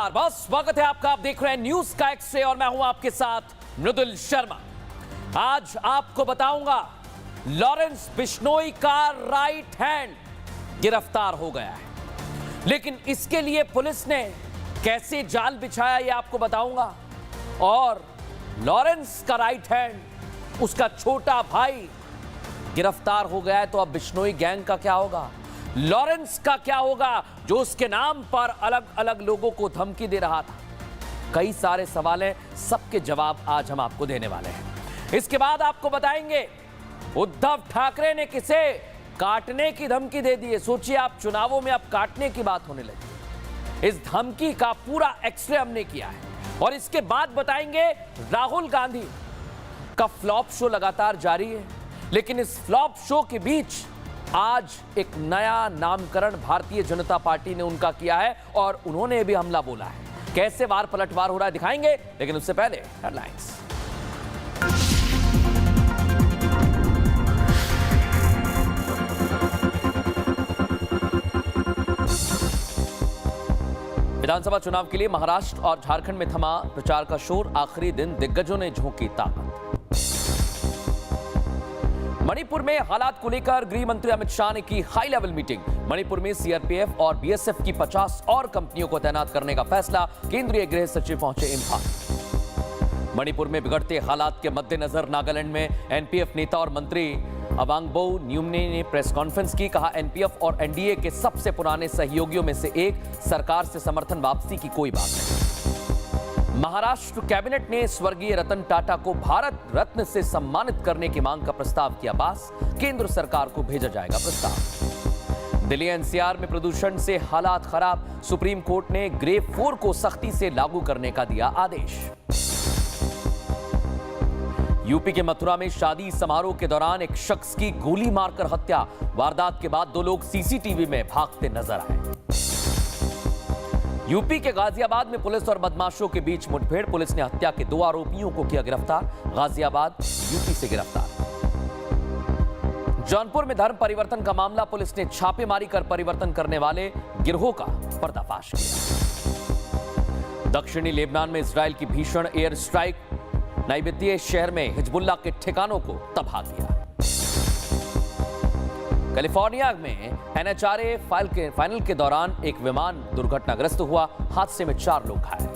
नमस्कार, बहुत स्वागत है आपका। आप देख रहे हैं न्यूज का एक्स-रे और मैं हूं आपके साथ मृदुल शर्मा। आज आपको बताऊंगा लॉरेंस बिश्नोई का राइट हैंड गिरफ्तार हो गया है, लेकिन इसके लिए पुलिस ने कैसे जाल बिछाया ये आपको बताऊंगा। और लॉरेंस का राइट हैंड, उसका छोटा भाई गिरफ्तार हो गया है, तो अब बिश्नोई गैंग का क्या होगा, लॉरेंस का क्या होगा जो उसके नाम पर अलग अलग लोगों को धमकी दे रहा था। कई सारे सवाल हैं, सबके जवाब आज हम आपको देने वाले हैं। इसके बाद आपको बताएंगे उद्धव ठाकरे ने किसे काटने की धमकी दे दी है। सोचिए आप, चुनावों में अब काटने की बात होने लगी। इस धमकी का पूरा एक्सरे हमने किया है। और इसके बाद बताएंगे राहुल गांधी का फ्लॉप शो लगातार जारी है, लेकिन इस फ्लॉप शो के बीच आज एक नया नामकरण भारतीय जनता पार्टी ने उनका किया है और उन्होंने भी हमला बोला है। कैसे वार पलटवार हो रहा है दिखाएंगे, लेकिन उससे पहले हेडलाइंस। विधानसभा चुनाव के लिए महाराष्ट्र और झारखंड में थमा प्रचार का शोर। आखिरी दिन दिग्गजों ने झोंकी ताकत। मणिपुर में हालात को लेकर गृह मंत्री अमित शाह ने की हाई लेवल मीटिंग। मणिपुर में सीआरपीएफ और बीएसएफ की 50 और कंपनियों को तैनात करने का फैसला। केंद्रीय गृह सचिव पहुंचे इम्फाल। मणिपुर में बिगड़ते हालात के मद्देनजर नागालैंड में एनपीएफ नेता और मंत्री अवांगबो न्यूमने ने प्रेस कॉन्फ्रेंस की। कहा, एनपीएफ और एनडीए के सबसे पुराने सहयोगियों में से एक, सरकार से समर्थन वापसी की कोई बात नहीं। महाराष्ट्र कैबिनेट ने स्वर्गीय रतन टाटा को भारत रत्न से सम्मानित करने की मांग का प्रस्ताव किया पास। केंद्र सरकार को भेजा जाएगा प्रस्ताव। दिल्ली एनसीआर में प्रदूषण से हालात खराब। सुप्रीम कोर्ट ने ग्रेड 4 को सख्ती से लागू करने का दिया आदेश। यूपी के मथुरा में शादी समारोह के दौरान एक शख्स की गोली मारकर हत्या। वारदात के बाद 2 लोग सीसीटीवी में भागते नजर आए। यूपी के गाजियाबाद में पुलिस और बदमाशों के बीच मुठभेड़। पुलिस ने हत्या के 2 आरोपियों को किया गिरफ्तार। गाजियाबाद यूपी से गिरफ्तार। जौनपुर में धर्म परिवर्तन का मामला। पुलिस ने छापेमारी कर परिवर्तन करने वाले गिरोह का पर्दाफाश किया। दक्षिणी लेबनान में इजराइल की भीषण एयर स्ट्राइक। नाइबितिये शहर में हिजबुल्लाह के ठिकानों को तबाह किया। कैलिफोर्निया में एनएचआरए फाइनल के दौरान एक विमान दुर्घटनाग्रस्त हुआ। हादसे में 4 लोग घायल।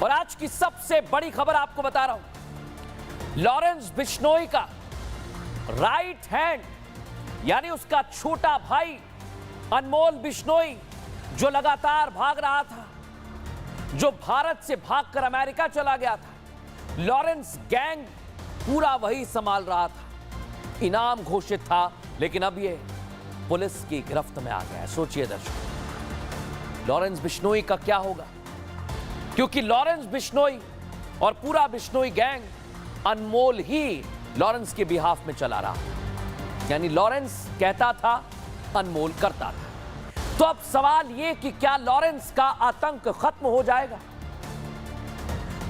और आज की सबसे बड़ी खबर आपको बता रहा हूं, लॉरेंस बिश्नोई का राइट हैंड, यानी उसका छोटा भाई अनमोल बिश्नोई, जो लगातार भाग रहा था, जो भारत से भागकर अमेरिका चला गया था, लॉरेंस गैंग पूरा वही संभाल रहा था। इनाम घोषित था, लेकिन अब ये पुलिस की गिरफ्त में आ गया है। सोचिए दर्शकों, लॉरेंस बिश्नोई का क्या होगा, क्योंकि लॉरेंस बिश्नोई और पूरा बिश्नोई गैंग अनमोल ही लॉरेंस के बिहाफ में चला रहा, यानी लॉरेंस कहता था, अनमोल करता था। तो अब सवाल यह कि क्या लॉरेंस का आतंक खत्म हो जाएगा?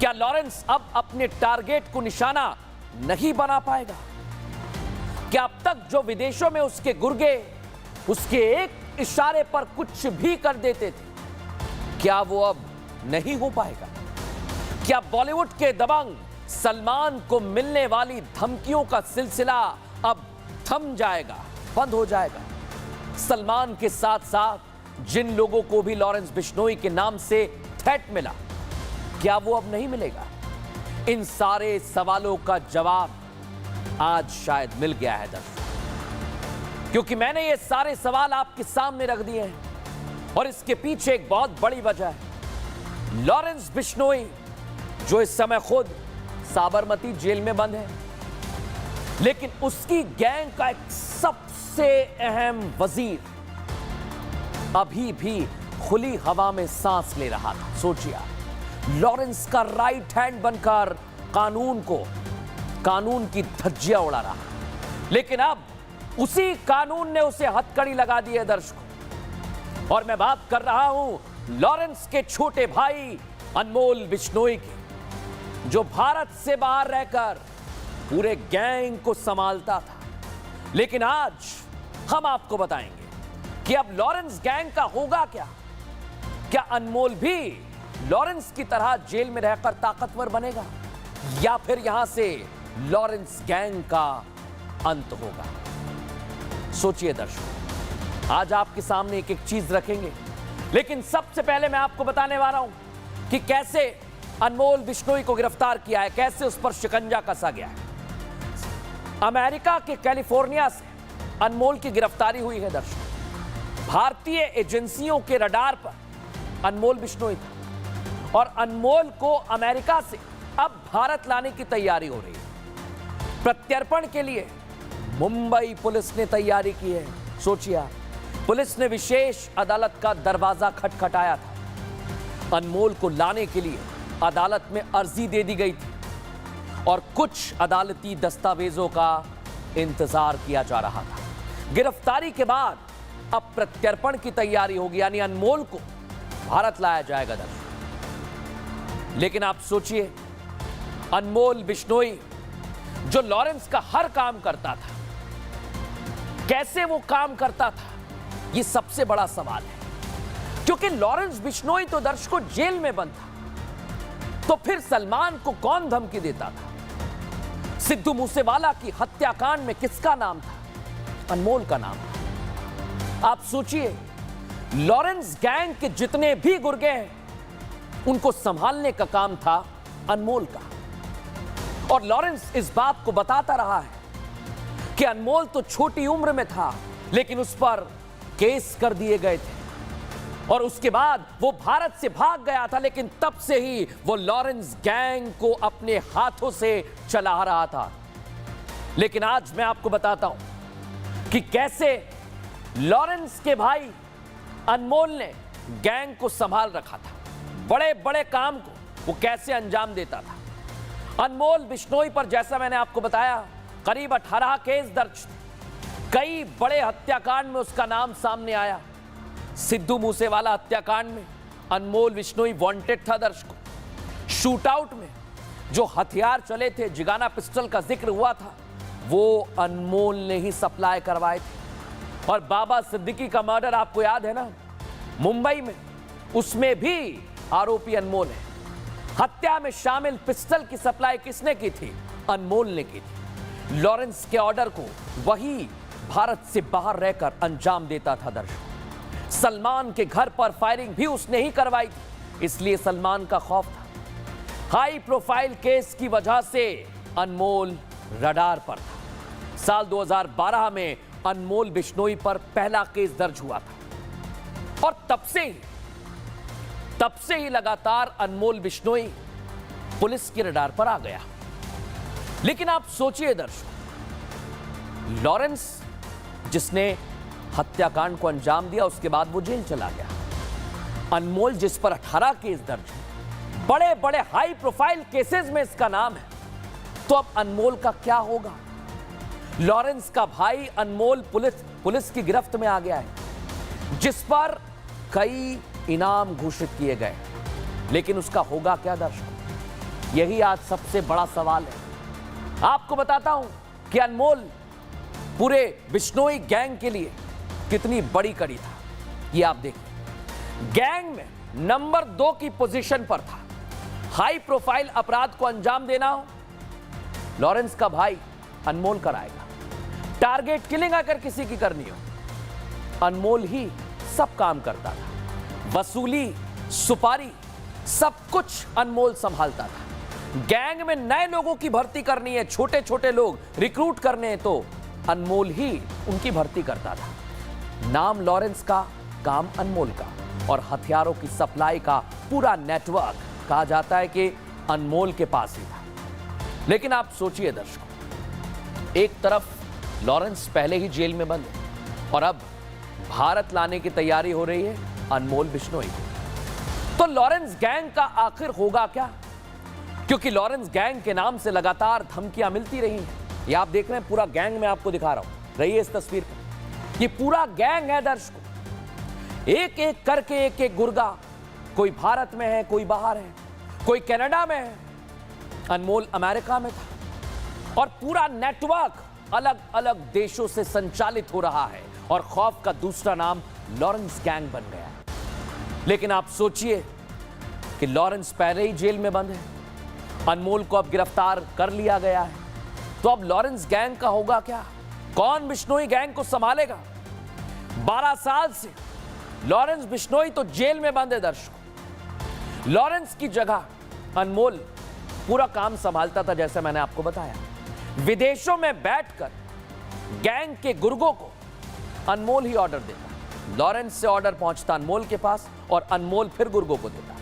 क्या लॉरेंस अब अपने टारगेट को निशाना नहीं बना पाएगा? क्या अब तक जो विदेशों में उसके गुर्गे उसके एक इशारे पर कुछ भी कर देते थे, क्या वो अब नहीं हो पाएगा? क्या बॉलीवुड के दबंग सलमान को मिलने वाली धमकियों का सिलसिला अब थम जाएगा, बंद हो जाएगा? सलमान के साथ साथ जिन लोगों को भी लॉरेंस बिश्नोई के नाम से थ्रेट मिला, क्या वो अब नहीं मिलेगा? इन सारे सवालों का जवाब आज शायद मिल गया है दर्शकों, क्योंकि मैंने ये सारे सवाल आपके सामने रख दिए हैं और इसके पीछे एक बहुत बड़ी वजह है। लॉरेंस बिश्नोई, जो इस समय खुद साबरमती जेल में बंद है, लेकिन उसकी गैंग का एक सबसे अहम वजीर अभी भी खुली हवा में सांस ले रहा था। सोचिए, लॉरेंस का राइट हैंड बनकर कानून की धज्जियां उड़ा रहा, लेकिन अब उसी कानून ने उसे हथकड़ी लगा दी है दर्शकों। और मैं बात कर रहा हूं लॉरेंस के छोटे भाई अनमोल बिश्नोई की। जो भारत से बाहर रहकर पूरे गैंग को संभालता था। लेकिन आज हम आपको बताएंगे कि अब लॉरेंस गैंग का होगा क्या। क्या अनमोल भी लॉरेंस की तरह जेल में रहकर ताकतवर बनेगा, या फिर यहां से लॉरेंस गैंग का अंत होगा। सोचिए दर्शकों, आज आपके सामने एक एक चीज रखेंगे, लेकिन सबसे पहले मैं आपको बताने वाला हूं कि कैसे अनमोल बिश्नोई को गिरफ्तार किया है, कैसे उस पर शिकंजा कसा गया है। अमेरिका के कैलिफोर्निया से अनमोल की गिरफ्तारी हुई है दर्शकों। भारतीय एजेंसियों के रडार पर अनमोल बिश्नोई था और अनमोल को अमेरिका से अब भारत लाने की तैयारी हो रही है। प्रत्यर्पण के लिए मुंबई पुलिस ने तैयारी की है। सोचिए, पुलिस ने विशेष अदालत का दरवाजा खटखटाया था। अनमोल को लाने के लिए अदालत में अर्जी दे दी गई थी और कुछ अदालती दस्तावेजों का इंतजार किया जा रहा था। गिरफ्तारी के बाद अब प्रत्यर्पण की तैयारी होगी, यानी अनमोल को भारत लाया जाएगा दर्शकों। लेकिन आप सोचिए, अनमोल बिश्नोई जो लॉरेंस का हर काम करता था, कैसे वो काम करता था, ये सबसे बड़ा सवाल है। क्योंकि लॉरेंस बिश्नोई तो दर्शकों जेल में बंद था, तो फिर सलमान को कौन धमकी देता था? सिद्धू मूसेवाला की हत्याकांड में किसका नाम था? अनमोल का नाम था। आप सोचिए, लॉरेंस गैंग के जितने भी गुर्गे हैं, उनको संभालने का काम था अनमोल का। और लॉरेंस इस बात को बताता रहा है कि अनमोल तो छोटी उम्र में था, लेकिन उस पर केस कर दिए गए थे और उसके बाद वो भारत से भाग गया था, लेकिन तब से ही वो लॉरेंस गैंग को अपने हाथों से चला रहा था। लेकिन आज मैं आपको बताता हूं कि कैसे लॉरेंस के भाई अनमोल ने गैंग को संभाल रखा था। बड़े बड़े काम को वो कैसे अंजाम देता था। अनमोल बिश्नोई पर, जैसा मैंने आपको बताया, करीब 18 केस दर्ज थे। कई बड़े हत्याकांड में उसका नाम सामने आया। सिद्धू मूसेवाला हत्याकांड में अनमोल बिश्नोई वांटेड था दर्शकों। शूटआउट में जो हथियार चले थे, जिगाना पिस्टल का जिक्र हुआ था, वो अनमोल ने ही सप्लाई करवाए थे। और बाबा सिद्दीकी का मर्डर आपको याद है ना, मुंबई में, उसमें भी आरोपी अनमोल है। हत्या में शामिल पिस्टल की सप्लाई किसने की थी? अनमोल ने की थी। लॉरेंस के ऑर्डर को वही भारत से बाहर रहकर अंजाम देता था दर्शकों। सलमान के घर पर फायरिंग भी उसने ही करवाई थी, इसलिए सलमान का खौफ था। हाई प्रोफाइल केस की वजह से अनमोल रडार पर था। साल 2012 में अनमोल बिश्नोई पर पहला केस दर्ज हुआ था और तब से ही लगातार अनमोल बिश्नोई पुलिस के रडार पर आ गया। लेकिन आप सोचिए दर्शकों, लॉरेंस जिसने हत्याकांड को अंजाम दिया, उसके बाद वो जेल चला गया। अनमोल जिस पर 18 केस दर्ज है, बड़े बड़े हाई प्रोफाइल केसेस में इसका नाम है, तो अब अनमोल का क्या होगा? लॉरेंस का भाई अनमोल पुलिस की गिरफ्त में आ गया है, जिस पर कई इनाम घोषित किए गए, लेकिन उसका होगा क्या दर्शकों? यही आज सबसे बड़ा सवाल है। आपको बताता हूं कि अनमोल पूरे बिश्नोई गैंग के लिए कितनी बड़ी कड़ी था। ये आप देखिए, गैंग में नंबर 2 की पोजीशन पर था। हाई प्रोफाइल अपराध को अंजाम देना हो, लॉरेंस का भाई अनमोल कराएगा। टारगेट किलिंग अगर किसी की करनी हो, अनमोल ही सब काम करता था। वसूली, सुपारी, सब कुछ अनमोल संभालता था। गैंग में नए लोगों की भर्ती करनी है, छोटे छोटे लोग रिक्रूट करने हैं, तो अनमोल ही उनकी भर्ती करता था। नाम लॉरेंस का, काम अनमोल का, और हथियारों की सप्लाई का पूरा नेटवर्क कहा जाता है कि अनमोल के पास ही था। लेकिन आप सोचिए दर्शकों, एक तरफ लॉरेंस पहले ही जेल में बंद है और अब भारत लाने की तैयारी हो रही है अनमोल बिश्नोई। तो लॉरेंस गैंग का आखिर होगा क्या? क्योंकि लॉरेंस गैंग के नाम से लगातार धमकियां मिलती रही हैं। ये आप देख रहे हैं, पूरा गैंग मैं आपको दिखा रहा हूं, रहिए इस तस्वीर पर। ये पूरा गैंग है दर्शकों, एक एक करके एक एक गुर्गा, कोई भारत में है, कोई बाहर है, कोई कनाडा में है, अनमोल अमेरिका में था और पूरा नेटवर्क अलग अलग देशों से संचालित हो रहा है और खौफ का दूसरा नाम लॉरेंस गैंग बन गया है। लेकिन आप सोचिए कि लॉरेंस पहले ही जेल में बंद है, अनमोल को अब गिरफ्तार कर लिया गया है, तो अब लॉरेंस गैंग का होगा क्या? कौन बिश्नोई गैंग को संभालेगा? 12 साल से लॉरेंस बिश्नोई तो जेल में बंद है। दर्शकों, लॉरेंस की जगह अनमोल पूरा काम संभालता था। जैसे मैंने आपको बताया, विदेशों में बैठकर गैंग के गुर्गों को अनमोल ही ऑर्डर देता। लॉरेंस से ऑर्डर पहुंचता अनमोल के पास और अनमोल फिर गुर्गों को देता।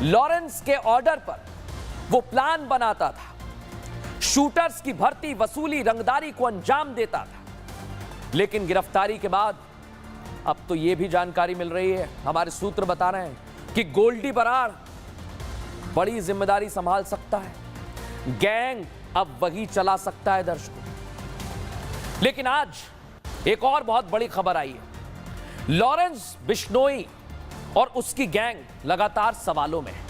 लॉरेंस के ऑर्डर पर वो प्लान बनाता था, शूटर्स की भर्ती, वसूली, रंगदारी को अंजाम देता था। लेकिन गिरफ्तारी के बाद अब तो यह भी जानकारी मिल रही है, हमारे सूत्र बता रहे हैं कि गोल्डी बराड़ बड़ी जिम्मेदारी संभाल सकता है, गैंग अब वही चला सकता है। दर्शकों, लेकिन आज एक और बहुत बड़ी खबर आई है। लॉरेंस बिश्नोई और उसकी गैंग लगातार सवालों में है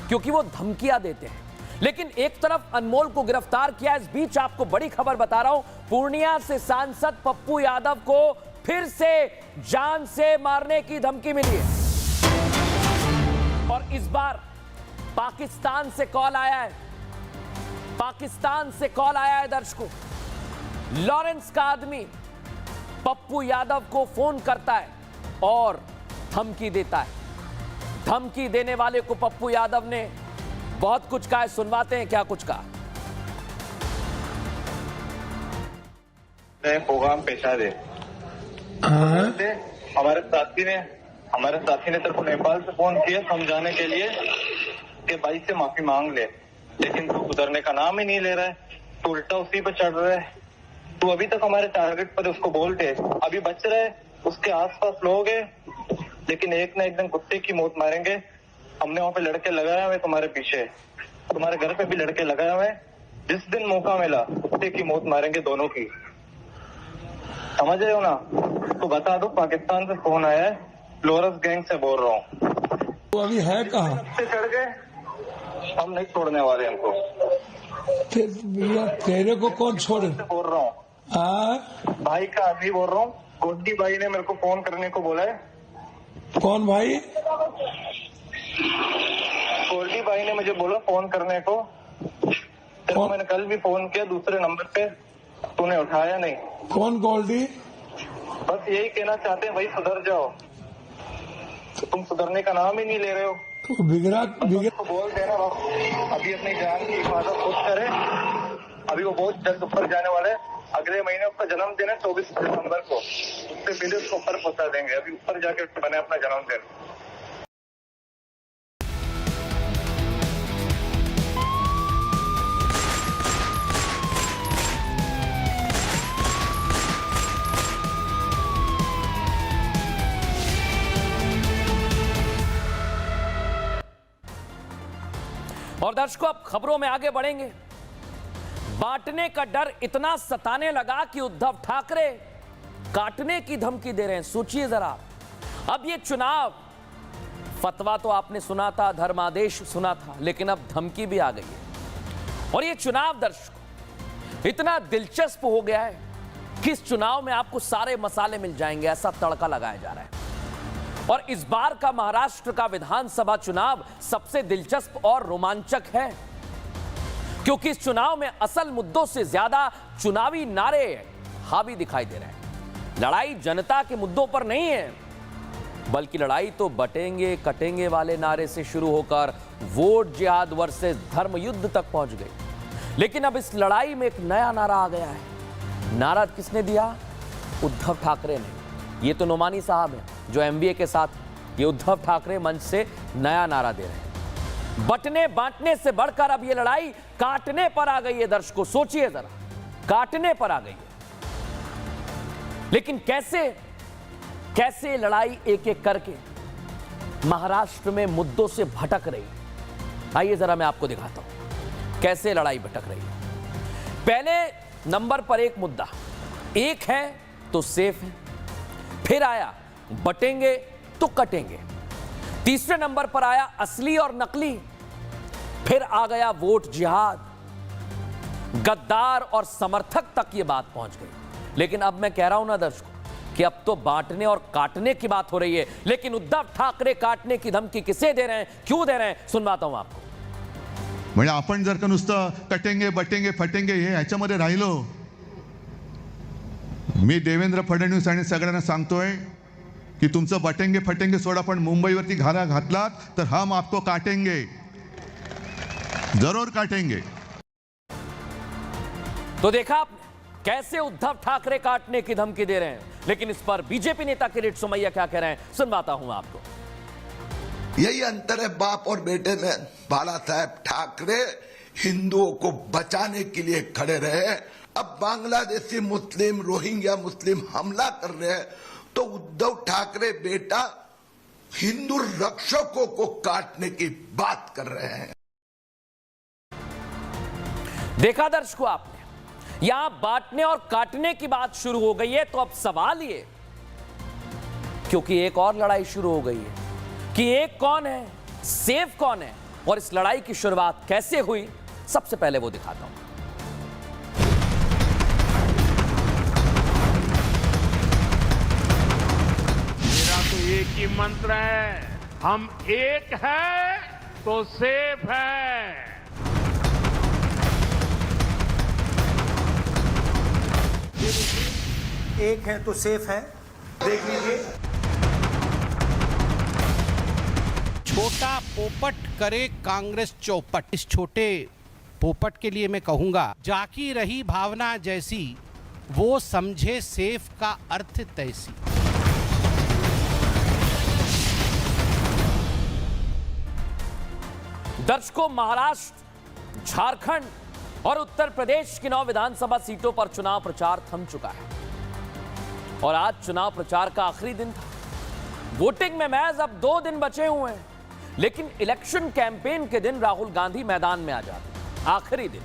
क्योंकि वो धमकियां देते हैं। लेकिन एक तरफ अनमोल को गिरफ्तार किया, इस बीच आपको बड़ी खबर बता रहा हूं, पूर्णिया से सांसद पप्पू यादव को फिर से जान से मारने की धमकी मिली है और इस बार पाकिस्तान से कॉल आया है। पाकिस्तान से कॉल आया है। दर्शकों, लॉरेंस का आदमी पप्पू यादव को फोन करता है और धमकी देता है। धमकी देने वाले को पप्पू यादव ने बहुत कुछ कहा है, सुनवाते हैं क्या कुछ कहा। प्रोग्राम पेशा दे। हमारे साथी ने तेरे को नेपाल से फोन किया समझाने के लिए कि भाई से माफी मांग ले, लेकिन तू सुधरने का नाम ही नहीं ले रहा है। तू उल्टा उसी पे चढ़ रहा है। तू अभी तक हमारे टारगेट पर उसको बोलते, अभी बच रहे, उसके आसपास लोग हैं, लेकिन एक ना एक दिन कुत्ते की मौत मारेंगे। हमने वहाँ पे लड़के लगाए हुए तुम्हारे पीछे, तुम्हारे घर पे भी लड़के लगाए हुए। जिस दिन मौका मिला कुत्ते की मौत मारेंगे दोनों की, समझ रहे हो ना? तो बता दो, पाकिस्तान से फोन आया है, लॉरेंस गैंग से बोल रहा हूँ। वो अभी है कहाँ? चढ़ गए, हम नहीं छोड़ने वाले हमको। तेरे को कौन छोड़े? बोल रहा हूँ भाई का आदमी बोल रहा हूँ। गोड्डी भाई ने मेरे को फोन करने को बोला है। कौन भाई? गोल्डी भाई ने मुझे बोला फोन करने को। तेरे को मैंने कल भी फोन किया दूसरे नंबर पे, तूने उठाया नहीं। कौन गोल्डी? बस यही कहना चाहते हैं भाई, सुधर जाओ। तुम सुधरने का नाम ही नहीं ले रहे हो। तो बिगड़ा तो बोल देना अभी अपनी जान की हिफाजत खुद करे। अभी वो बहुत जल्द ऊपर जाने वाले। अगले महीने उसका जन्मदिन है 24 दिसंबर को, उससे पहले उसको ऊपर पहुंचा देंगे। अभी ऊपर जाके बने अपना जन्मदिन। और दर्शकों, अब खबरों में आगे बढ़ेंगे। बांटने का डर इतना सताने लगा कि उद्धव ठाकरे काटने की धमकी दे रहे हैं। सोचिए जरा, अब ये चुनाव, फतवा तो आपने सुना था, धर्मादेश सुना था, लेकिन अब धमकी भी आ गई है। और ये चुनाव दर्शकों इतना दिलचस्प हो गया है कि इस चुनाव में आपको सारे मसाले मिल जाएंगे, ऐसा तड़का लगाया जा रहा है। और इस बार का महाराष्ट्र का विधानसभा चुनाव सबसे दिलचस्प और रोमांचक है, क्योंकि इस चुनाव में असल मुद्दों से ज्यादा चुनावी नारे हावी दिखाई दे रहे हैं। लड़ाई जनता के मुद्दों पर नहीं है, बल्कि लड़ाई तो बटेंगे कटेंगे वाले नारे से शुरू होकर वोट जिहाद वर्सेस धर्म युद्ध तक पहुंच गई। लेकिन अब इस लड़ाई में एक नया नारा आ गया है। नारा किसने दिया? उद्धव ठाकरे ने। ये तो नोमानी साहब हैं जो एमबीए के साथ, ये उद्धव ठाकरे मंच से नया नारा दे रहे हैं। बटने बांटने से बढ़कर अब ये लड़ाई काटने पर आ गई है। दर्शकों सोचिए जरा, काटने पर आ गई है। लेकिन कैसे कैसे लड़ाई एक एक करके महाराष्ट्र में मुद्दों से भटक रही है। आइए जरा मैं आपको दिखाता हूं कैसे लड़ाई भटक रही है। पहले नंबर पर एक मुद्दा, एक है तो सेफ है। फिर आया बटेंगे तो कटेंगे। तीसरे नंबर पर आया असली और नकली। फिर आ गया वोट जिहाद। गद्दार और समर्थक तक ये बात पहुंच गई। लेकिन अब मैं कह रहा हूं ना दर्शकों कि अब तो बांटने और काटने की बात हो रही है, लेकिन उद्धव ठाकरे काटने की धमकी किसे दे रहे हैं, क्यों दे रहे हैं, सुनवाता हूं आपको। म्हणजे आपण जर का नुसतं कटेंगे बटेंगे फटेंगे हे ह्याच्यामध्ये राहिलो, मी देवेंद्र फडणवीस आणि सगळ्यांना सांगतोय की तुमचं बटेंगे फटेंगे सोडा, पण मुंबईवरती घाला घातलात तर हम आपको काटेंगे, जरूर काटेंगे। तो देखा आपने कैसे उद्धव ठाकरे काटने की धमकी दे रहे हैं, लेकिन इस पर बीजेपी नेता किरीट सोमैया क्या कह रहे हैं, सुनवाता हूं आपको। यही अंतर है बाप और बेटे में। बाला साहेब ठाकरे हिंदुओं को बचाने के लिए खड़े रहे। अब बांग्लादेशी मुस्लिम रोहिंग्या मुस्लिम हमला कर रहे हैं तो उद्धव ठाकरे बेटा हिंदू रक्षकों को काटने की बात कर रहे हैं। देखा दर्शकों आपने, यहां बांटने और काटने की बात शुरू हो गई है। तो अब सवाल ये, क्योंकि एक और लड़ाई शुरू हो गई है कि एक कौन है, सेफ कौन है, और इस लड़ाई की शुरुआत कैसे हुई, सबसे पहले वो दिखाता हूं। मेरा तो एक ही मंत्र है, हम एक है तो सेफ है। एक है तो सेफ है, देख लीजिए। छोटा पोपट करे कांग्रेस चौपट। इस छोटे पोपट के लिए मैं कहूंगा, जाकी रही भावना जैसी, वो समझे सेफ का अर्थ तैसी। दर्शकों, महाराष्ट्र, झारखंड और उत्तर प्रदेश की 9 विधानसभा सीटों पर चुनाव प्रचार थम चुका है और आज चुनाव प्रचार का आखिरी दिन था। वोटिंग में महज अब 2 दिन बचे हुए हैं, लेकिन इलेक्शन कैंपेन के दिन राहुल गांधी मैदान में आ जाते हैं। आखिरी दिन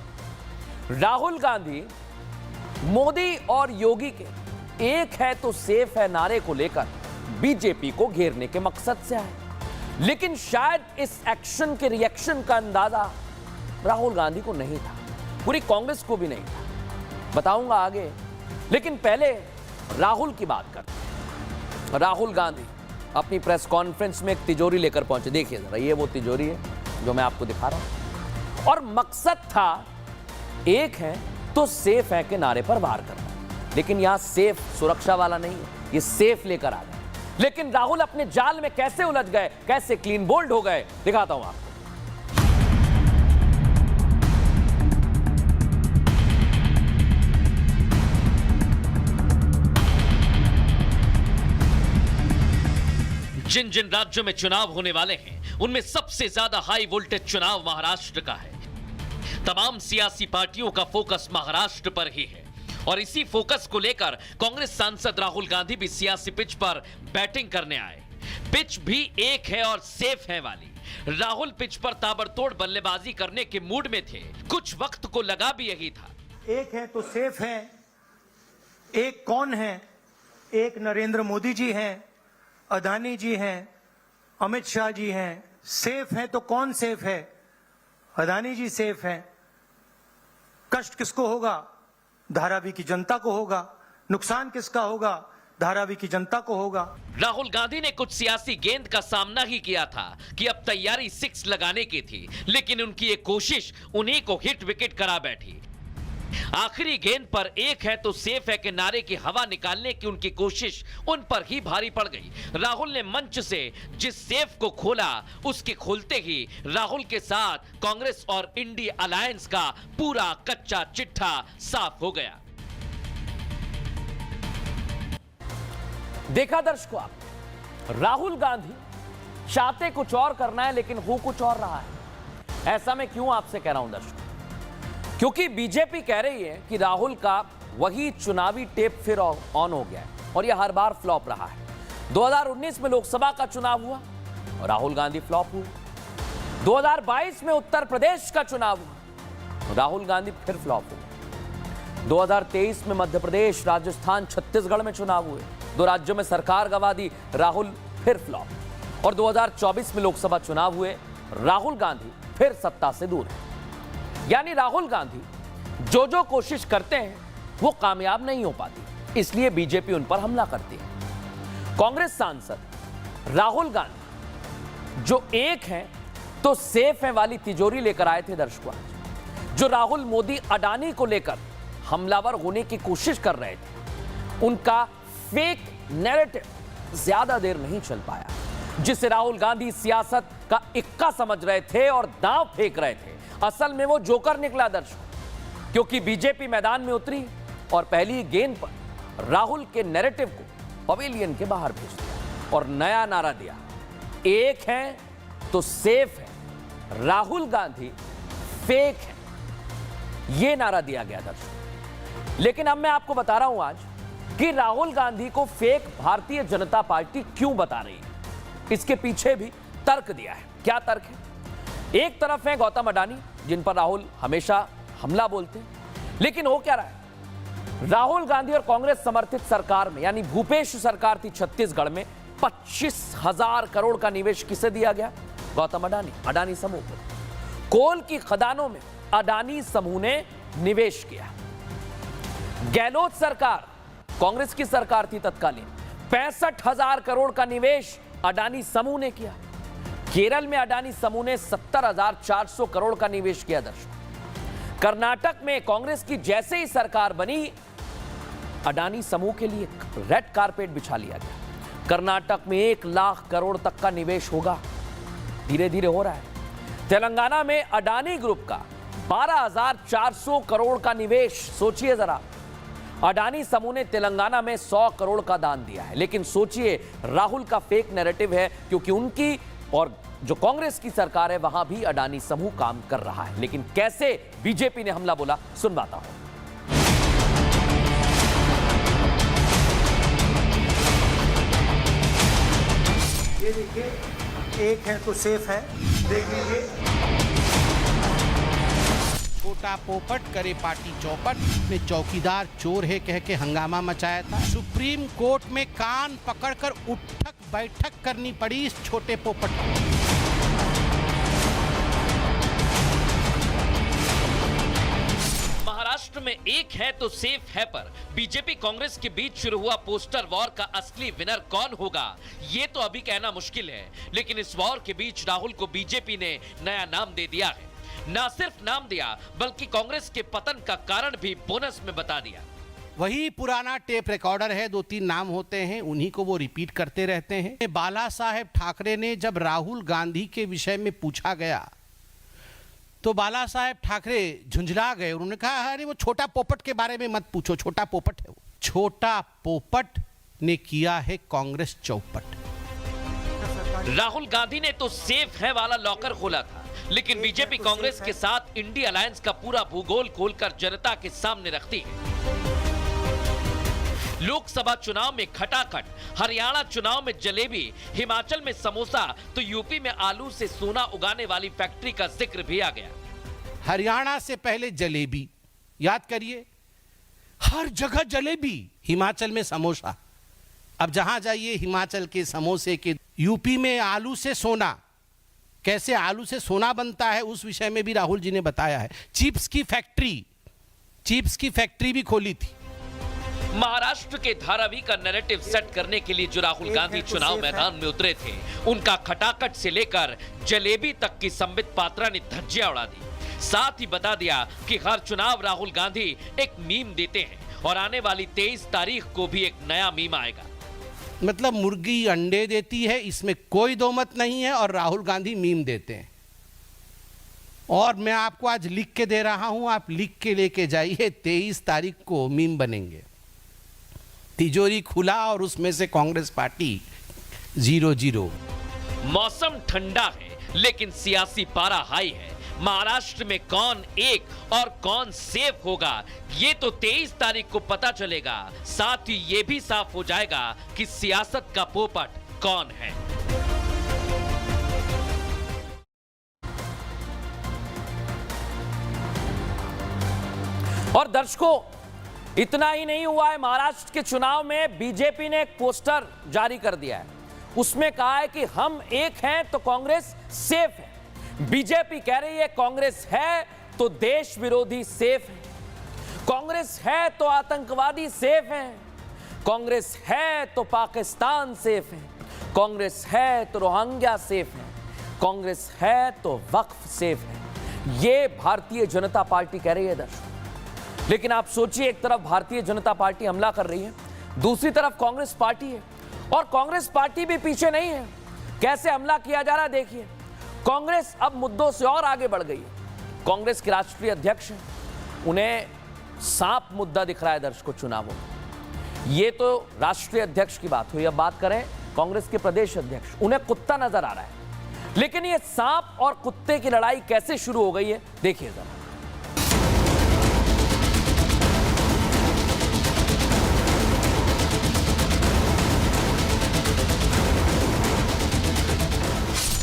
राहुल गांधी मोदी और योगी के एक है तो सेफ है नारे को लेकर बीजेपी को घेरने के मकसद से आए, लेकिन शायद इस एक्शन के रिएक्शन का अंदाजा राहुल गांधी को नहीं था, पूरी कांग्रेस को भी नहीं था। बताऊंगा आगे, लेकिन पहले राहुल की बात करते हैं। राहुल गांधी अपनी प्रेस कॉन्फ्रेंस में एक तिजोरी लेकर पहुंचे। देखिए जरा, ये वो तिजोरी है जो मैं आपको दिखा रहा हूं, और मकसद था एक है तो सेफ है के नारे पर वार करना। लेकिन यहां सेफ सुरक्षा वाला नहीं है, ये सेफ लेकर आ गए। लेकिन राहुल अपने जाल में कैसे उलझ गए, कैसे क्लीन बोल्ड हो गए, दिखाता हूं आपको। जिन जिन राज्यों में चुनाव होने वाले हैं, उनमें सबसे ज्यादा हाई वोल्टेज चुनाव महाराष्ट्र का है। तमाम सियासी पार्टियों का फोकस महाराष्ट्र पर ही है और इसी फोकस को लेकर कांग्रेस सांसद राहुल गांधी भी सियासी पिच पर बैटिंग करने आए। पिच भी एक है और सेफ है वाली। राहुल पिच पर ताबड़तोड़ बल्लेबाजी करने के मूड में थे। कुछ वक्त को लगा भी यही था। एक है तो सेफ है। एक कौन है? एक नरेंद्र मोदी जी हैं, अदानी जी हैं, अमित शाह जी हैं। सेफ है तो कौन सेफ है? अदानी जी सेफ हैं। कष्ट किसको होगा? धारावी की जनता को होगा। नुकसान किसका होगा? धारावी की जनता को होगा। राहुल गांधी ने कुछ सियासी गेंद का सामना ही किया था कि अब तैयारी 6 लगाने की थी, लेकिन उनकी एक कोशिश उन्हीं को हिट विकेट करा बैठी। आखिरी गेंद पर एक है तो सेफ है के नारे की हवा निकालने की उनकी कोशिश उन पर ही भारी पड़ गई। राहुल ने मंच से जिस सेफ को खोला, उसके खोलते ही राहुल के साथ कांग्रेस और इंडी अलायंस का पूरा कच्चा चिट्ठा साफ हो गया। देखा दर्शकों आप, राहुल गांधी चाहते कुछ और करना है लेकिन हो कुछ और रहा है। ऐसा मैं क्यों आपसे कह रहा हूं दर्शकों? क्योंकि बीजेपी कह रही है कि राहुल का वही चुनावी टेप फिर ऑन हो गया है और यह हर बार फ्लॉप रहा है। 2019 में लोकसभा का चुनाव हुआ और राहुल गांधी फ्लॉप हुए। 2022 में उत्तर प्रदेश का चुनाव हुआ, राहुल गांधी फिर फ्लॉप हुए। 2023 में मध्य प्रदेश, राजस्थान, छत्तीसगढ़ में चुनाव हुए, 2 राज्यों में सरकार गंवा दी, राहुल फिर फ्लॉप। और 2024 में लोकसभा चुनाव हुए, राहुल गांधी फिर सत्ता से दूर है। यानी राहुल गांधी जो जो कोशिश करते हैं वो कामयाब नहीं हो पाती, इसलिए बीजेपी उन पर हमला करती है। कांग्रेस सांसद राहुल गांधी जो एक हैं तो सेफ हैं वाली तिजोरी लेकर आए थे दर्शकों, जो राहुल मोदी अडानी को लेकर हमलावर होने की कोशिश कर रहे थे, उनका फेक नैरेटिव ज्यादा देर नहीं चल पाया, जिसे राहुल गांधी सियासत का इक्का समझ रहे थे और दांव फेंक रहे थे। असल में वो जोकर निकला दर्शकों, क्योंकि बीजेपी मैदान में उतरी और पहली गेंद पर राहुल के नैरेटिव को पवेलियन के बाहर भेज दिया और नया नारा दिया, एक है तो सेफ है, राहुल गांधी फेक है। यह नारा दिया गया दर्शकों। लेकिन अब मैं आपको बता रहा हूं आज कि राहुल गांधी को फेक भारतीय जनता पार्टी क्यों बता रही है, इसके पीछे भी तर्क दिया है। क्या तर्क है? एक तरफ है गौतम अडानी, जिन पर राहुल हमेशा हमला बोलते हैं, लेकिन हो क्या रहा है, राहुल गांधी और कांग्रेस समर्थित सरकार में, यानी भूपेश सरकार थी छत्तीसगढ़ में, 25,000 करोड़ का निवेश किसे दिया गया? गौतम अडानी, अडानी समूह को। कोल की खदानों में अडानी समूह ने निवेश किया। गहलोत सरकार, कांग्रेस की सरकार थी तत्कालीन, 65,000 करोड़ का निवेश अडानी समूह ने किया। केरल में अडानी समूह ने 70,400 करोड़ का निवेश किया दर्शकों। कर्नाटक में कांग्रेस की जैसे ही सरकार बनी, अडानी समूह के लिए रेड कारपेट बिछा लिया गया। कर्नाटक में 1 लाख करोड़ तक का निवेश होगा, धीरे धीरे हो रहा है। तेलंगाना में अडानी ग्रुप का 12,400 करोड़ का निवेश, सोचिए जरा, अडानी समूह ने तेलंगाना में 100 करोड़ का दान दिया है। लेकिन सोचिए, राहुल का फेक नैरेटिव है, क्योंकि उनकी और जो कांग्रेस की सरकार है वहां भी अडानी समूह काम कर रहा है। लेकिन कैसे बीजेपी ने हमला बोला, सुनवाता हूं। ये देखिए, एक है तो सेफ है, देख लीजिए। छोटा पोपट करे पार्टी चौपट ने चौकीदार चोर है कह के हंगामा मचाया था। सुप्रीम कोर्ट में कान पकड़कर उठक बैठक करनी पड़ी इस छोटे पोपट को। महाराष्ट्र में एक है तो सेफ है पर बीजेपी कांग्रेस के बीच शुरू हुआ पोस्टर वॉर का असली विनर कौन होगा, ये तो अभी कहना मुश्किल है। लेकिन इस वॉर के बीच राहुल को बीजेपी ने नया नाम दे दिया है। ना सिर्फ नाम दिया, बल्कि कांग्रेस के पतन का कारण भी बोनस में बता दिया। वही पुराना टेप रिकॉर्डर है, 2-3 नाम होते हैं, उन्हीं को वो रिपीट करते रहते हैं। बाला साहेब ठाकरे ने जब राहुल गांधी के विषय में पूछा गया तो बाला साहेब ठाकरे झुंझला गए। उन्होंने कहा, अरे वो छोटा पोपट के बारे में मत पूछो, छोटा पोपट है वो। छोटा पोपट ने किया है कांग्रेस चौपट। राहुल गांधी ने तो सेफ है वाला लॉकर खोला था, लेकिन बीजेपी कांग्रेस के साथ इंडी अलायंस का पूरा भूगोल खोलकर जनता के सामने रखती है। लोकसभा चुनाव में खटाखट, हरियाणा चुनाव में जलेबी, हिमाचल में समोसा, तो यूपी में आलू से सोना उगाने वाली फैक्ट्री का जिक्र भी आ गया। हरियाणा से पहले जलेबी, याद करिए, हर जगह जलेबी, हिमाचल में समोसा। अब जहां जाइए हिमाचल के समोसे के। यूपी में आलू से सोना, कैसे आलू से सोना बनता है उस विषय में भी राहुल जी ने बताया है। चिप्स की फैक्ट्री भी खोली थी। महाराष्ट्र के धारावी का नैरेटिव सेट करने के लिए जो राहुल गांधी चुनाव मैदान में उतरे थे, उनका खटाखट से लेकर जलेबी तक की संबित पात्रा ने धज्जियां उड़ा दी। साथ ही बता दिया कि हर चुनाव राहुल गांधी एक मीम देते हैं और आने वाली 23 तारीख को भी एक नया मीम आएगा। मतलब मुर्गी अंडे देती है, इसमें कोई दो मत नहीं है, और राहुल गांधी मीम देते हैं। और मैं आपको आज लिख के दे रहा हूं, आप लिख के लेके जाइए, 23 तारीख को मीम बनेंगे। तिजोरी खुला और उसमें से कांग्रेस पार्टी 0-0। मौसम ठंडा है लेकिन सियासी पारा हाई है। महाराष्ट्र में कौन एक और कौन सेफ होगा, ये तो 23 तारीख को पता चलेगा। साथ ही ये भी साफ हो जाएगा कि सियासत का पोपट कौन है। और दर्शकों, इतना ही नहीं हुआ है, महाराष्ट्र के चुनाव में बीजेपी ने एक पोस्टर जारी कर दिया है। उसमें कहा है कि हम एक हैं तो कांग्रेस सेफ है। बीजेपी कह रही है कांग्रेस है तो देश विरोधी सेफ है। कांग्रेस है तो आतंकवादी सेफ हैं, कांग्रेस है तो पाकिस्तान सेफ है, कांग्रेस है तो रोहिंग्या सेफ है, कांग्रेस है तो वक्फ सेफ है। ये भारतीय जनता पार्टी कह रही है दर्शकों। लेकिन आप सोचिए, एक तरफ भारतीय जनता पार्टी हमला कर रही है, दूसरी तरफ कांग्रेस पार्टी है, और कांग्रेस पार्टी भी पीछे नहीं है। कैसे हमला किया जा रहा है देखिए। कांग्रेस अब मुद्दों से और आगे बढ़ गई है। कांग्रेस के राष्ट्रीय अध्यक्ष हैं, उन्हें सांप मुद्दा दिख रहा है दर्शकों चुनावों में। ये तो राष्ट्रीय अध्यक्ष की बात हुई। अब बात करें कांग्रेस के प्रदेश अध्यक्ष, उन्हें कुत्ता नजर आ रहा है। लेकिन ये सांप और कुत्ते की लड़ाई कैसे शुरू हो गई है देखिए जरा।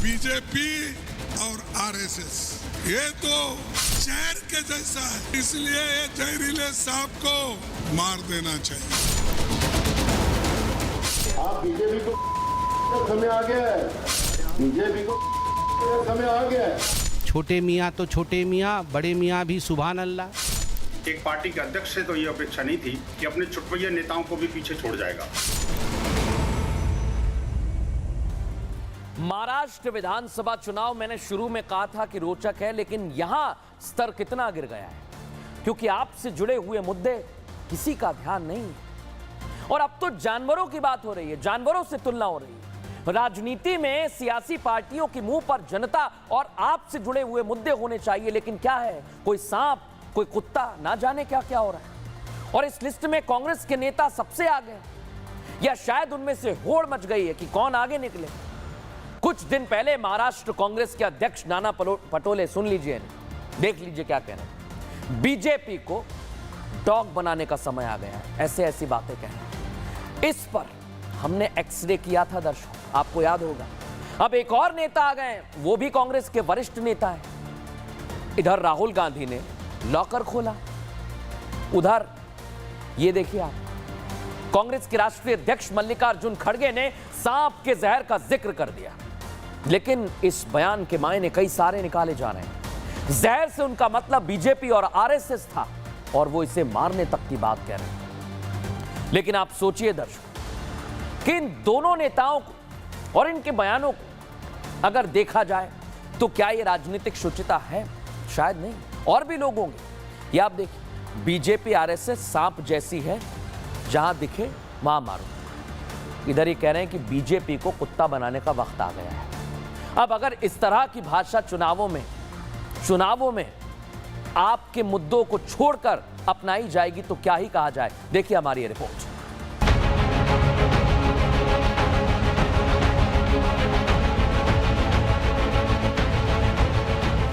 बीजेपी और आरएसएस ये तो जहर के जैसा है, इसलिए ये जहरीले सांप को मार देना चाहिए। आप बीजेपी को समय आ गया है, बीजेपी को समय आ गया है। छोटे मियाँ तो छोटे मियाँ, बड़े मियाँ भी सुभान अल्लाह। एक पार्टी के अध्यक्ष से तो ये अपेक्षा नहीं थी कि अपने चुटपुटिया नेताओं को भी पीछे छोड़ जाएगा। महाराष्ट्र विधानसभा चुनाव मैंने शुरू में कहा था कि रोचक है, लेकिन यहां स्तर कितना गिर गया है, क्योंकि आपसे जुड़े हुए मुद्दे किसी का ध्यान नहीं है। और अब तो जानवरों की बात हो रही है, जानवरों से तुलना हो रही है। राजनीति में सियासी पार्टियों के मुंह पर जनता और आपसे जुड़े हुए मुद्दे होने चाहिए, लेकिन क्या है, कोई सांप, कोई कुत्ता, ना जाने क्या क्या हो रहा है। और इस लिस्ट में कांग्रेस के नेता सबसे आगे, या शायद उनमें से होड़ मच गई है कि कौन आगे निकले। कुछ दिन पहले महाराष्ट्र कांग्रेस के अध्यक्ष नाना पटोले, सुन लीजिए, देख लीजिए क्या कह रहे हैं। बीजेपी को डॉग बनाने का समय आ गया है, ऐसे ऐसी बातें कह रहे हैं। इस पर हमने एक्सरे किया था दर्शकों, आपको याद होगा। अब एक और नेता आ गए, वो भी कांग्रेस के वरिष्ठ नेता हैं। इधर राहुल गांधी ने लॉकर खोला, उधर ये देखिए आप, कांग्रेस के राष्ट्रीय अध्यक्ष मल्लिकार्जुन खड़गे ने सांप के जहर का जिक्र कर दिया। लेकिन इस बयान के मायने कई सारे निकाले जा रहे हैं। जहर से उनका मतलब बीजेपी और आरएसएस था, और वो इसे मारने तक की बात कह रहे हैं। लेकिन आप सोचिए दर्शकों कि इन दोनों नेताओं को और इनके बयानों को अगर देखा जाए तो क्या ये राजनीतिक शुचिता है? शायद नहीं, और भी लोग होंगे। ये आप देखिए, बीजेपी आरएसएस सांप जैसी है, जहां दिखे वहां मारो। इधर ही कह रहे हैं कि बीजेपी को कुत्ता बनाने का वक्त आ गया है। अब अगर इस तरह की भाषा चुनावों में आपके मुद्दों को छोड़कर अपनाई जाएगी तो क्या ही कहा जाए। देखिए हमारी ये रिपोर्ट।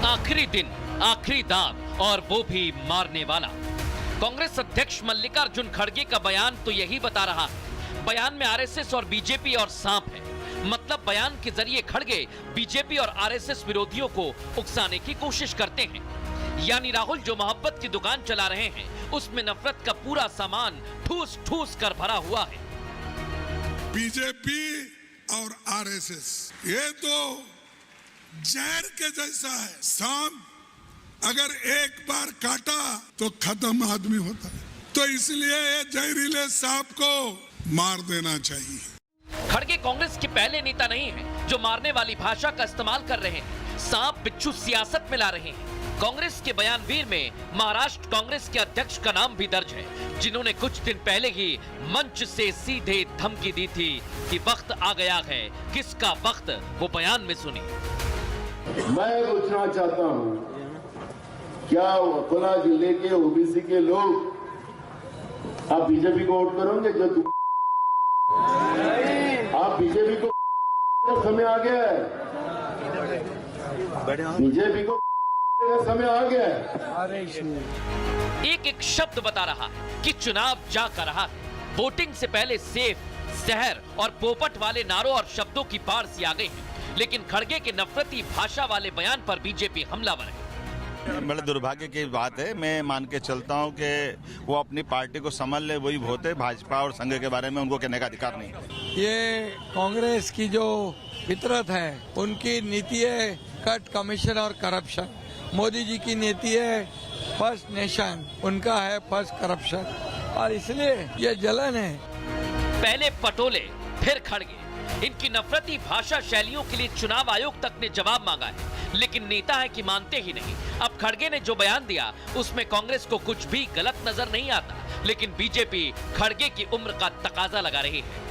आखिरी दिन, आखिरी दांव, और वो भी मारने वाला। कांग्रेस अध्यक्ष मल्लिकार्जुन खड़गे का बयान तो यही बता रहा है। बयान में आरएसएस और बीजेपी और सांप है। मतलब बयान के जरिए खड़गे बीजेपी और आरएसएस विरोधियों को उकसाने की कोशिश करते हैं। यानी राहुल जो मोहब्बत की दुकान चला रहे हैं, उसमें नफरत का पूरा सामान ठूस ठूस कर भरा हुआ है। बीजेपी और आरएसएस ये तो जहर के जैसा है। सांप अगर एक बार काटा तो खत्म आदमी होता है, तो इसलिए ये जहरीले सांप को मार देना चाहिए। खड़गे कांग्रेस के पहले नेता नहीं हैं जो मारने वाली भाषा का इस्तेमाल कर रहे हैं। सांप बिच्छू सियासत में ला रहे हैं। कांग्रेस के बयानवीर में महाराष्ट्र कांग्रेस के अध्यक्ष का नाम भी दर्ज है, जिन्होंने कुछ दिन पहले ही मंच से सीधे धमकी दी थी कि वक्त आ गया है। किसका वक्त, वो बयान में सुनी। मैं पूछना चाहता हूं, क्या अकोला जिले के ओबीसी के लोग आप बीजेपी को वोट करोगे? जो आप बीजेपी को समय आ गया है, बीजेपी को समय आ गया है। एक एक शब्द बता रहा है कि चुनाव जा कर रहा है। वोटिंग से पहले सेफ, जहर और पोपट वाले नारों और शब्दों की बाढ़ सी आ गई है। लेकिन खड़गे के नफरती भाषा वाले बयान पर बीजेपी हमलावर है। बड़े दुर्भाग्य की बात है। मैं मान के चलता हूं कि वो अपनी पार्टी को संभाल ले, वही बहुत है। भाजपा और संघ के बारे में उनको कहने का अधिकार नहीं है। ये कांग्रेस की जो फितरत है, उनकी नीति है कट, कमीशन और करप्शन। मोदी जी की नीति है फर्स्ट नेशन, उनका है फर्स्ट करप्शन, और इसलिए ये जलन है। पहले पटोले फिर खड़गे, इनकी नफरती भाषा शैलियों के लिए चुनाव आयोग तक ने जवाब मांगा है, लेकिन नेता है कि मानते ही नहीं। अब खड़गे ने जो बयान दिया उसमें कांग्रेस को कुछ भी गलत नजर नहीं आता, लेकिन बीजेपी खड़गे की उम्र का तकाजा लगा रही है।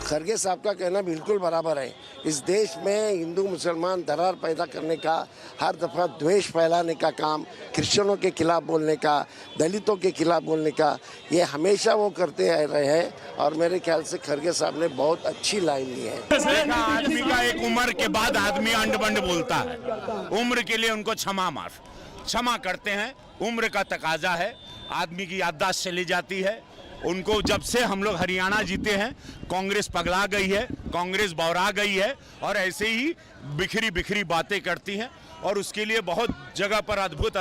खड़गे साहब का कहना बिल्कुल बराबर है। इस देश में हिंदू मुसलमान दरार पैदा करने का, हर दफा द्वेष फैलाने का काम, क्रिश्चियनों के खिलाफ बोलने का, दलितों के खिलाफ बोलने का, ये हमेशा वो करते रहे हैं, और मेरे ख्याल से खड़गे साहब ने बहुत अच्छी लाइन ली है। आदमी का एक उम्र के बाद आदमी अंड बंड बोलता है, उम्र के लिए उनको क्षमा करते हैं। उम्र का तकाजा है, आदमी की याददाश्त चली जाती है। उनको जब से हम लोग हरियाणा जीते हैं, कांग्रेस पगला गई है, कांग्रेस बौरा गई है, और ऐसे ही बिखरी बिखरी बातें करती हैं। और उसके लिए बहुत जगह पर अद्भुत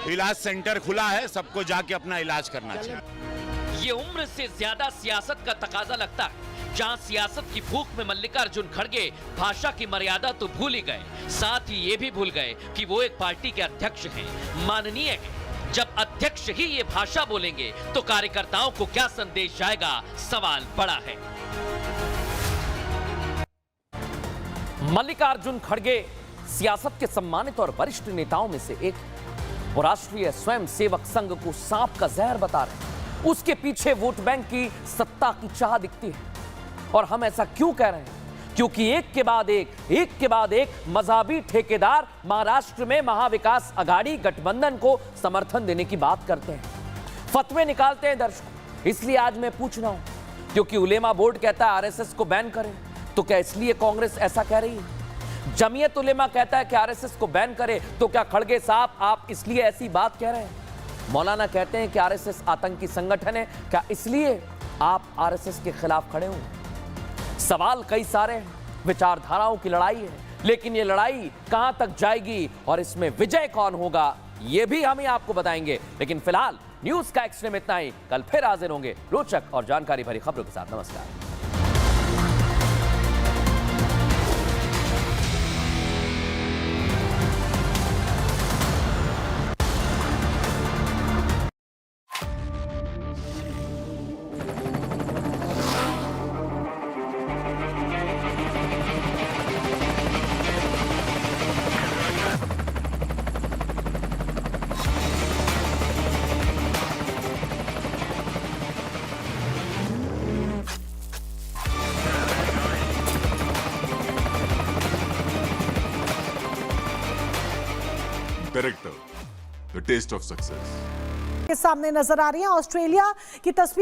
इलाज सेंटर खुला है, सबको जाके अपना इलाज करना चाहिए। ये उम्र से ज्यादा सियासत का तकाजा लगता है, जहां सियासत की भूख में मल्लिकार्जुन खड़गे भाषा की मर्यादा तो भूल ही गए, साथ ही ये भी भूल गए कि वो एक पार्टी के अध्यक्ष हैं, माननीय हैं। जब अध्यक्ष ही ये भाषा बोलेंगे तो कार्यकर्ताओं को क्या संदेश जाएगा, सवाल बड़ा है। मल्लिकार्जुन खड़गे सियासत के सम्मानित और वरिष्ठ नेताओं में से एक, वो राष्ट्रीय स्वयंसेवक संघ को सांप का जहर बता रहे हैं। उसके पीछे वोट बैंक की सत्ता की चाह दिखती है। और हम ऐसा क्यों कह रहे हैं? क्योंकि एक के बाद एक मजहबी ठेकेदार महाराष्ट्र में महाविकास आघाड़ी गठबंधन को समर्थन देने की बात करते हैं, फतवे निकालते हैं दर्शकों। इसलिए आज मैं पूछ रहा हूं, क्योंकि उलेमा बोर्ड कहता है आरएसएस को बैन करें, तो क्या इसलिए कांग्रेस ऐसा कह रही है? जमीयत उलेमा कहता है कि आरएसएस को बैन करे, तो क्या खड़गे साहब आप इसलिए ऐसी बात कह रहे हैं? मौलाना कहते हैं कि आरएसएस आतंकी संगठन है, क्या इसलिए आप आरएसएस के खिलाफ खड़े हो? सवाल कई सारे हैं, विचारधाराओं की लड़ाई है, लेकिन ये लड़ाई कहां तक जाएगी और इसमें विजय कौन होगा, ये भी हम ही आपको बताएंगे। लेकिन फिलहाल न्यूज का एक्स्ट्रीम इतना ही। कल फिर हाजिर होंगे रोचक और जानकारी भरी खबरों के साथ। नमस्कार। Director, the test of success के सामने नजर आ रही है। ऑस्ट्रेलिया की तस्वीर